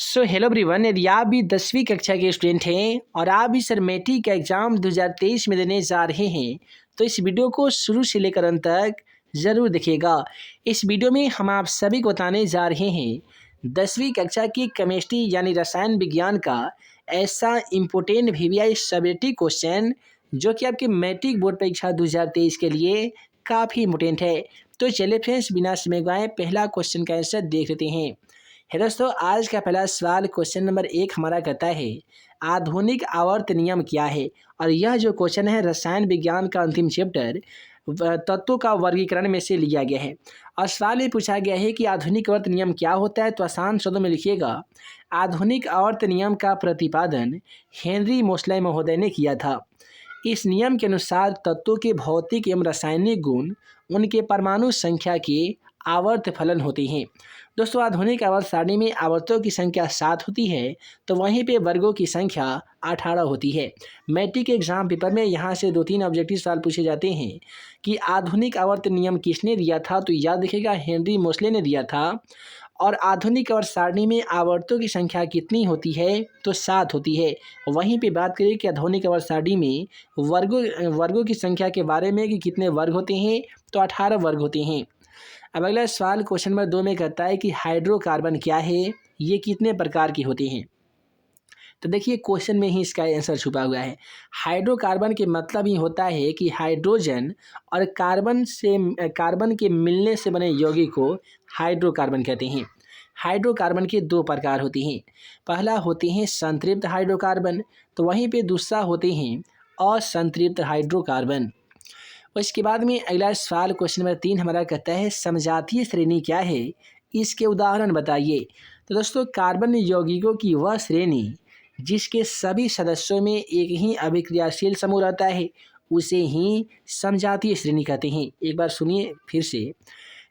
Hello everyone, यदि आप भी 10वीं कक्षा के स्टूडेंट हैं और आप भी सर मैट्रिक का एग्ज़ाम 2023 में देने जा रहे हैं, तो इस वीडियो को शुरू से लेकर अंत तक ज़रूर देखिएगा। इस वीडियो में हम आप सभी को बताने जा रहे हैं 10वीं कक्षा की केमिस्ट्री यानी रसायन विज्ञान का ऐसा इम्पोर्टेंट वीवीआई सब्जेक्टिव क्वेश्चन जो कि आपके मैट्रिक बोर्ड परीक्षा 2023 के लिए काफ़ी इम्पोर्टेंट है। तो चलिए फ्रेंड्स, बिना समय गवाए पहला क्वेश्चन का आंसर देख लेते हैं। है दोस्तों, आज का पहला सवाल क्वेश्चन नंबर 1 हमारा कहता है आधुनिक आवर्त नियम क्या है। और यह जो क्वेश्चन है रसायन विज्ञान का अंतिम चैप्टर तत्वों का वर्गीकरण में से लिया गया है। और सवाल ये पूछा गया है कि आधुनिक आवर्त नियम क्या होता है। तो आसान शब्दों में लिखिएगा, आधुनिक आवर्त नियम का प्रतिपादन हेनरी मोसले महोदय ने किया था। इस नियम के अनुसार तत्वों के भौतिक एवं रासायनिक गुण उनके परमाणु संख्या के आवर्त फलन होते हैं। दोस्तों, आधुनिक आवर्त सारणी में आवर्तों की संख्या 7 होती है, तो वहीं पे वर्गों की संख्या 18 होती है। मैट्रिक के एग्जाम पेपर में यहाँ से 2-3 ऑब्जेक्टिव सवाल पूछे जाते हैं कि आधुनिक आवर्त नियम किसने दिया था। तो याद रखिएगा, हेनरी मोसले ने दिया था। और आधुनिक आवर्त सारणी में आवर्तों की संख्या कितनी होती है, तो 7 होती है। वहीं पे बात करें कि आधुनिक आवर्त सारणी में वर्गों की संख्या के बारे में कि कितने वर्ग होते हैं, तो 18 वर्ग होते हैं। अब अगला सवाल क्वेश्चन नंबर 2 में कहता है कि हाइड्रोकार्बन क्या है, ये कितने प्रकार के होते हैं। तो देखिए, क्वेश्चन में ही इसका आंसर छुपा हुआ है। हाइड्रोकार्बन के मतलब ही होता है कि हाइड्रोजन और कार्बन के मिलने से बने यौगिक को हाइड्रोकार्बन कहते हैं। हाइड्रोकार्बन के 2 प्रकार होते हैं। पहला होते हैं संतृप्त हाइड्रोकार्बन, तो वहीं पे दूसरा होते हैं असंतृप्त हाइड्रोकार्बन। और इसके बाद में अगला सवाल क्वेश्चन नंबर 3 हमारा कहता है समजातीय श्रेणी क्या है, इसके उदाहरण बताइए। तो दोस्तों, कार्बन यौगिकों की वह श्रेणी जिसके सभी सदस्यों में एक ही अभिक्रियाशील समूह रहता है, उसे ही समजातीय श्रेणी कहते हैं। एक बार सुनिए फिर से,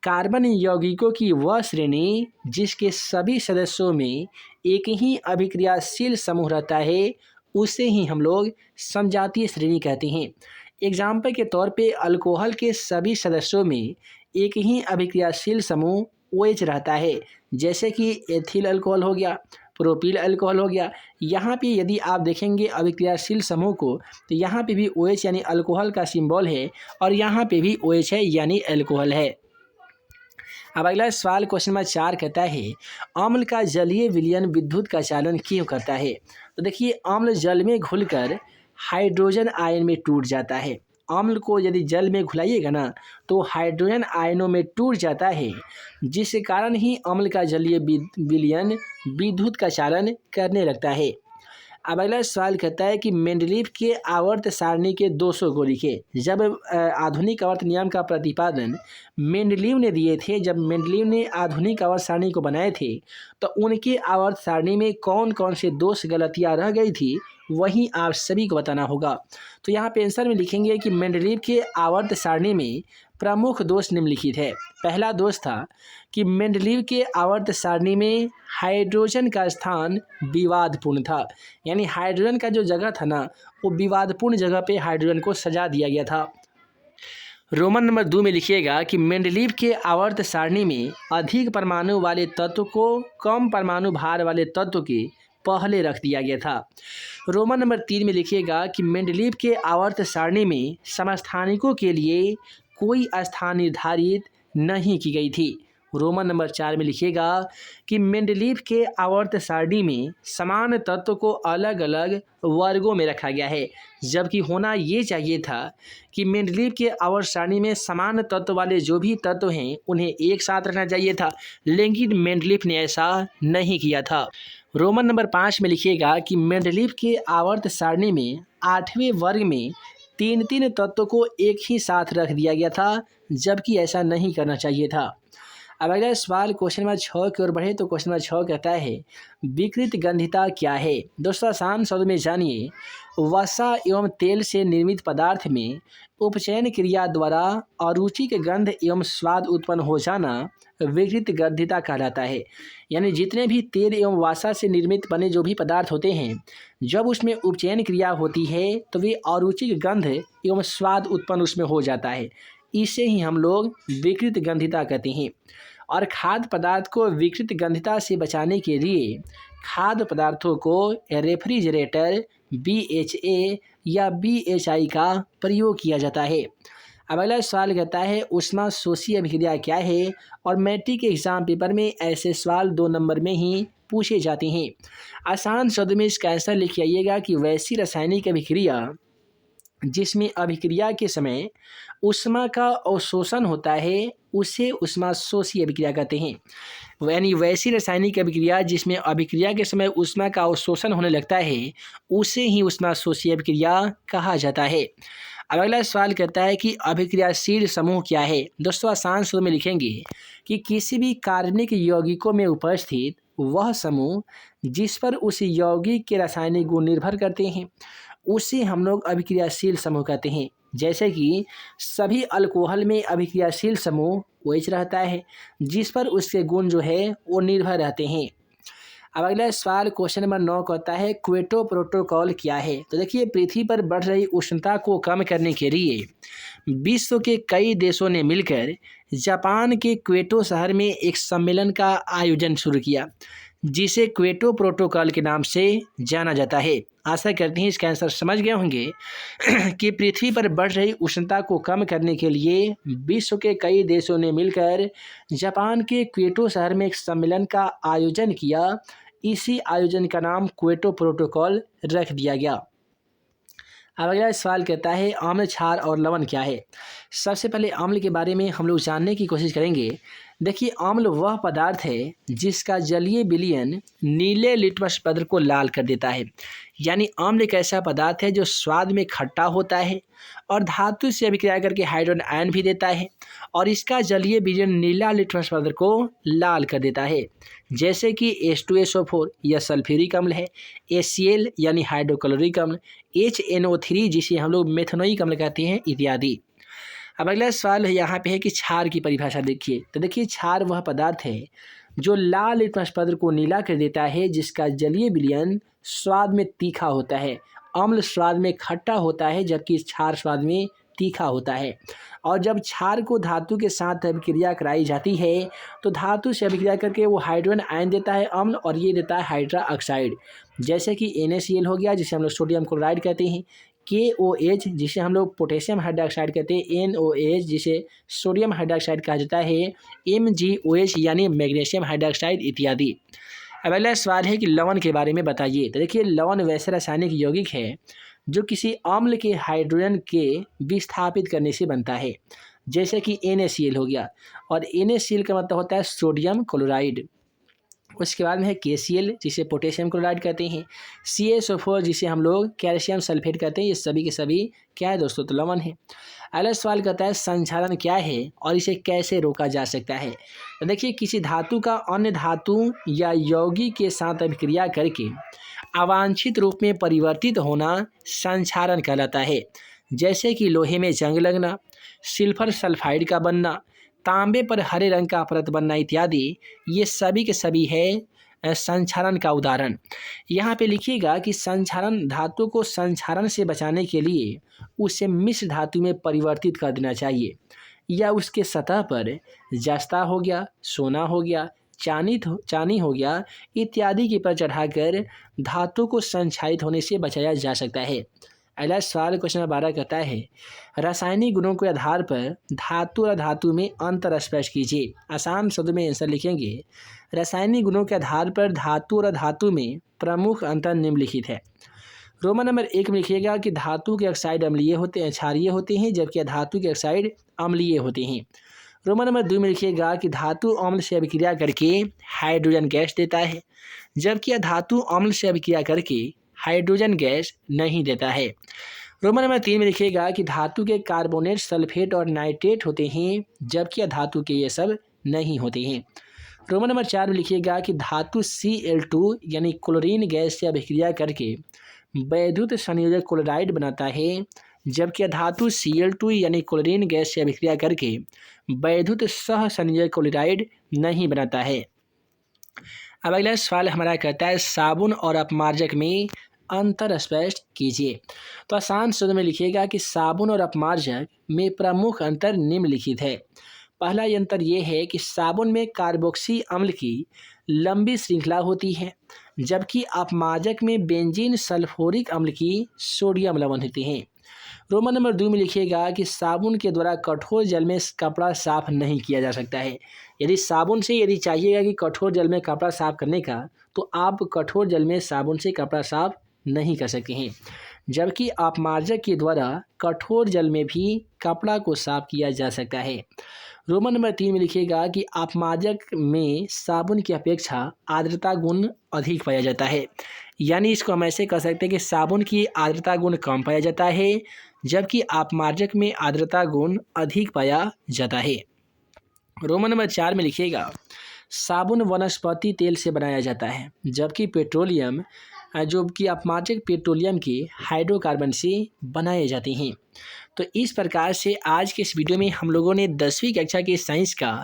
कार्बन यौगिकों की वह श्रेणी जिसके सभी सदस्यों में एक ही अभिक्रियाशील समूह रहता है, उसे ही हम लोग समजातीय श्रेणी कहते हैं। एग्जाम्पल के तौर पे अल्कोहल के सभी सदस्यों में एक ही अभिक्रियाशील समूह OH रहता है, जैसे कि एथिल अल्कोहल हो गया, प्रोपिल अल्कोहल हो गया। यहाँ पे यदि आप देखेंगे अभिक्रियाशील समूह को, तो यहाँ पे भी OH यानी अल्कोहल का सिंबल है, और यहाँ पे भी OH है यानी अल्कोहल है। अब अगला सवाल क्वेश्चन नंबर 4 कहता है अम्ल का जलीय विलयन विद्युत का चालन क्यों करता है। तो देखिए, अम्ल जल में घुलकर हाइड्रोजन आयन में टूट जाता है। अम्ल को यदि जल में घुलाइएगा ना, तो हाइड्रोजन आयनों में टूट जाता है, जिस कारण ही अम्ल का जलीय विलयन विद्युत का चालन करने लगता है। अब अगला सवाल कहता है कि मेंडलीव के आवर्त सारणी के 200 को लिखे। जब आधुनिक आवर्त नियम का प्रतिपादन मेंडलीव ने दिए थे, जब मेंडलीव ने आधुनिक आवर्त सारणी को बनाए थे, तो उनके आवर्त सारणी में कौन कौन से दोष गलतियां रह गई थी, वही आप सभी को बताना होगा। तो यहाँ पे आंसर में लिखेंगे कि मेंडलीव के आवर्त सारणी में प्रमुख दोष निम्नलिखित है। पहला दोष था कि मेंडलीव के आवर्त सारणी में हाइड्रोजन का स्थान विवादपूर्ण था। यानी हाइड्रोजन का जो जगह था ना, वो विवादपूर्ण जगह पे हाइड्रोजन को सजा दिया गया था। रोमन नंबर 2 में लिखिएगा कि मेंडलीव के आवर्त सारणी में अधिक परमाणु वाले तत्व को कम परमाणु भार वाले तत्व के पहले रख दिया गया था। रोमन नंबर 3 में लिखिएगा कि मेंडलीव के आवर्त सारणी में समस्थानिकों के लिए कोई स्थान निर्धारित नहीं की गई थी। रोमन नंबर 4 में लिखिएगा कि मेंडलीव के आवर्त सारणी में समान तत्व को अलग अलग वर्गों में रखा गया है, जबकि होना ये चाहिए था कि मेंडलीव के आवर्त सारणी में समान तत्व वाले जो भी तत्व हैं उन्हें एक साथ रखना चाहिए था, लेकिन मेंडलीव ने ऐसा नहीं किया था। रोमन नंबर 5 में लिखिएगा कि मेंडलीव के आवर्त सारणी में 8वें वर्ग में 3-3 तत्वों को एक ही साथ रख दिया गया था, जबकि ऐसा नहीं करना चाहिए था। अब अगला सवाल क्वेश्चन नंबर 6 की ओर बढ़े तो क्वेश्चन नंबर 6 कहता है विकृत गंधिता क्या है। दोस्तों, आसान शब्द में जानिए, वसा एवं तेल से निर्मित पदार्थ में उपचयन क्रिया द्वारा अरुचिक गंध एवं स्वाद उत्पन्न हो जाना विकृत गंधिता कहलाता है। यानी जितने भी तेल एवं वसा से निर्मित बने जो भी पदार्थ होते हैं, जब उसमें उपचयन क्रिया होती है तो वे अरुचिक गंध एवं स्वाद उत्पन्न उसमें हो जाता है। इसे ही हम लोग विकृत गंधिता कहते हैं। और खाद्य पदार्थ को विकृत गंधिता से बचाने के लिए खाद्य पदार्थों को रेफ्रिजरेटर BHA या BHI का प्रयोग किया जाता है। अब अगला सवाल कहता है ऊष्माशोषी अभिक्रिया क्या है, और मैट्रिक के एग्जाम पेपर में ऐसे सवाल 2 नंबर में ही पूछे जाते हैं। आसान शब्द में इसका आंसर लिख आइएगा कि वैसी रासायनिक अभिक्रिया जिसमें अभिक्रिया के समय ऊष्मा का अवशोषण होता है उसे ऊष्माशोषी अभिक्रिया कहते हैं। यानी वैसी रासायनिक अभिक्रिया जिसमें अभिक्रिया के समय ऊष्मा का अवशोषण होने लगता है उसे ही ऊष्माशोषी अभिक्रिया कहा जाता है। अब अगला सवाल कहता है कि अभिक्रियाशील समूह क्या है। दोस्तों आसान शब्द में लिखेंगे कि किसी भी कार्बनिक यौगिकों में उपस्थित वह समूह जिस पर उस यौगिक के रासायनिक गुण निर्भर करते हैं उसे हम लोग अभिक्रियाशील समूह कहते हैं। जैसे कि सभी अल्कोहल में अभिक्रियाशील समूह OH रहता है जिस पर उसके गुण जो है वो निर्भर रहते हैं। अब अगला सवाल क्वेश्चन नंबर 9 कहता है क्योटो प्रोटोकॉल क्या है। तो देखिए पृथ्वी पर बढ़ रही उष्णता को कम करने के लिए विश्व के कई देशों ने मिलकर जापान के क्योटो शहर में एक सम्मेलन का आयोजन शुरू किया जिसे क्योटो प्रोटोकॉल के नाम से जाना जाता है। आशा करते हैं इसका आंसर समझ गए होंगे कि पृथ्वी पर बढ़ रही उष्णता को कम करने के लिए विश्व के कई देशों ने मिलकर जापान के क्योटो शहर में एक सम्मेलन का आयोजन किया। इसी आयोजन का नाम क्योटो प्रोटोकॉल रख दिया गया। अब अगला सवाल कहता है अम्ल, क्षार और लवण क्या है। सबसे पहले अम्ल के बारे में हम लोग जानने की कोशिश करेंगे। देखिए अम्ल वह पदार्थ है जिसका जलीय विलयन नीले लिटमस पत्र को लाल कर देता है। यानी अम्ल एक ऐसा पदार्थ है जो स्वाद में खट्टा होता है और धातु से अभिक्रिया करके हाइड्रोजन आयन भी देता है और इसका जलीय विलयन नीला लिटमस पत्र को लाल कर देता है। जैसे कि H2SO4 यह सल्फ्यूरिक अम्ल है, HCl यानी हाइड्रोक्लोरिक अम्ल, HNO3 जिसे हम लोग मेथनोइक अम्ल कहते हैं इत्यादि। अब अगला सवाल है यहाँ पे है कि क्षार की परिभाषा देखिए। तो देखिए क्षार वह पदार्थ है जो लाल लिटमस पत्र को नीला कर देता है जिसका जलीय विलयन स्वाद में तीखा होता है। अम्ल स्वाद में खट्टा होता है जबकि क्षार स्वाद में तीखा होता है। और जब क्षार को धातु के साथ अभिक्रिया कराई जाती है तो धातु से अभिक्रिया करके वो हाइड्रोजन आयन देता है अम्ल और ये देता है हाइड्रा ऑक्साइड। जैसे कि NaCl हो गया जिसे हम लोग सोडियम क्लोराइड कहते हैं, KOH जिसे हम लोग पोटेशियम हाइड्रोक्साइड कहते हैं, NOH जिसे सोडियम हाइड्रोक्साइड कहा जाता है, MgOH यानी मैग्नीशियम हाइड्रोक्साइड इत्यादि। अब अगला सवाल है कि लवण के बारे में बताइए। तो देखिए लवण वैसे रासायनिक यौगिक है जो किसी अम्ल के हाइड्रोजन के विस्थापित करने से बनता है। जैसे कि NaCl हो गया और NaCl का मतलब होता है सोडियम क्लोराइड। उसके बाद में है KCl जिसे पोटेशियम क्लोराइड कहते हैं, CaSO4 जिसे हम लोग कैल्शियम सल्फेट कहते हैं। ये सभी के सभी क्या है दोस्तों, तो लवण है। अगला सवाल कहता है संक्षारण क्या है और इसे कैसे रोका जा सकता है। तो देखिए किसी धातु का अन्य धातु या यौगिक के साथ अभिक्रिया करके अवांछित रूप में परिवर्तित होना संक्षारण कहलाता है। जैसे कि लोहे में जंग लगना, सिल्फर सल्फाइड का बनना, तांबे पर हरे रंग का परत बनना इत्यादि, ये सभी के सभी है संक्षारण का उदाहरण। यहाँ पे लिखिएगा कि संक्षारण धातु को संक्षारण से बचाने के लिए उसे मिश्र धातु में परिवर्तित कर देना चाहिए या उसके सतह पर जस्ता हो गया, सोना हो गया, चानी हो गया इत्यादि के पर चढ़ाकर धातु को संक्षारित होने से बचाया जा सकता है। अगला सवाल क्वेश्चन नंबर 12 कहता है रासायनिक गुणों के आधार पर धातु और धातु में अंतर स्पष्ट कीजिए। आसान शब्द में आंसर लिखेंगे रासायनिक गुणों के आधार पर धातु और धातु में प्रमुख अंतर निम्नलिखित है। रोमन नंबर 1 में लिखिएगा कि धातु के ऑक्साइड अम्लीय होते हैं, क्षारीय होते हैं, जबकि धातु के ऑक्साइड अम्लीय होते हैं। रोमन नंबर 2 में लिखिएगा कि धातु अम्ल से अभिक्रिया करके हाइड्रोजन गैस देता है, जबकि धातु अम्ल से अभिक्रिया करके हाइड्रोजन गैस नहीं देता है। रोमन नंबर 3 में लिखिएगा कि धातु के कार्बोनेट, सल्फेट और नाइट्रेट होते हैं, जबकि धातु के ये सब नहीं होते हैं। रोमन नंबर 4 में लिखिएगा कि धातु Cl2 यानी क्लोरीन गैस से अभिक्रिया करके वैद्युत संयोजक क्लोराइड बनाता है, जबकि धातु Cl2 यानी क्लोरीन गैस से अभिक्रिया करके वैद्युत सह संयोजक क्लोराइड नहीं बनाता है। अब अगला सवाल हमारा कहता है साबुन और अपमार्जक में अंतर स्पष्ट कीजिए। तो आसान शब्द में लिखिएगा कि साबुन और अपमार्जक में प्रमुख अंतर निम्नलिखित है। पहला अंतर ये है कि साबुन में कार्बोक्सी अम्ल की लंबी श्रृंखला होती है, जबकि अपमार्जक में बेंजीन सल्फ्यूरिक अम्ल की सोडियम लवण होते हैं। रोमन नंबर 2 में लिखिएगा कि साबुन के द्वारा कठोर जल में कपड़ा साफ नहीं किया जा सकता है। यदि साबुन से यदि चाहिएगा कि कठोर जल में कपड़ा साफ करने का, तो आप कठोर जल में साबुन से कपड़ा साफ नहीं कर सकते हैं। जबकि अपमार्जक के द्वारा कठोर जल में भी कपड़ा को साफ किया जा सकता है। रोमन नंबर 3 में लिखिएगा कि अपमार्जक में साबुन की अपेक्षा आर्द्रता गुण अधिक पाया जाता है। यानी इसको हम ऐसे कह सकते हैं कि साबुन की आर्द्रता गुण कम पाया जाता है, जबकि अपमार्जक में आर्द्रता गुण अधिक पाया जाता है। रोमन नंबर 4 में लिखिएगा साबुन वनस्पति तेल से बनाया जाता है, जबकि पेट्रोलियम जो कि अपमार्जक पेट्रोलियम के हाइड्रोकार्बन से बनाए जाते हैं। तो इस प्रकार से आज के इस वीडियो में हम लोगों ने 10वीं कक्षा के साइंस का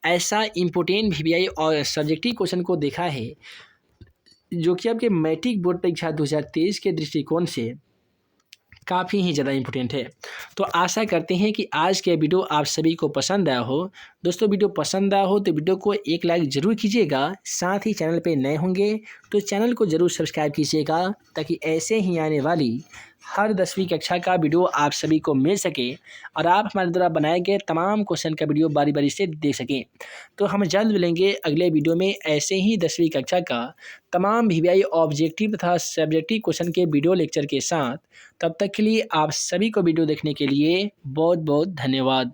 ऐसा इम्पोर्टेंट वीवीआई और सब्जेक्टिव क्वेश्चन को देखा है, जो कि आपके मैट्रिक बोर्ड परीक्षा 2023 के दृष्टिकोण से काफ़ी ही ज़्यादा इम्पोर्टेंट है। तो आशा करते हैं कि आज के वीडियो आप सभी को पसंद आया हो। दोस्तों, वीडियो पसंद आया हो तो वीडियो को एक लाइक ज़रूर कीजिएगा। साथ ही चैनल पे नए होंगे तो चैनल को ज़रूर सब्सक्राइब कीजिएगा, ताकि ऐसे ही आने वाली हर 10वीं कक्षा का वीडियो आप सभी को मिल सके और आप हमारे द्वारा बनाए गए तमाम क्वेश्चन का वीडियो बारी बारी से देख सकें। तो हम जल्द मिलेंगे अगले वीडियो में ऐसे ही 10वीं कक्षा का तमाम वीवीआई ऑब्जेक्टिव तथा सब्जेक्टिव क्वेश्चन के वीडियो लेक्चर के साथ। तब तक के लिए आप सभी को वीडियो देखने के लिए बहुत बहुत धन्यवाद।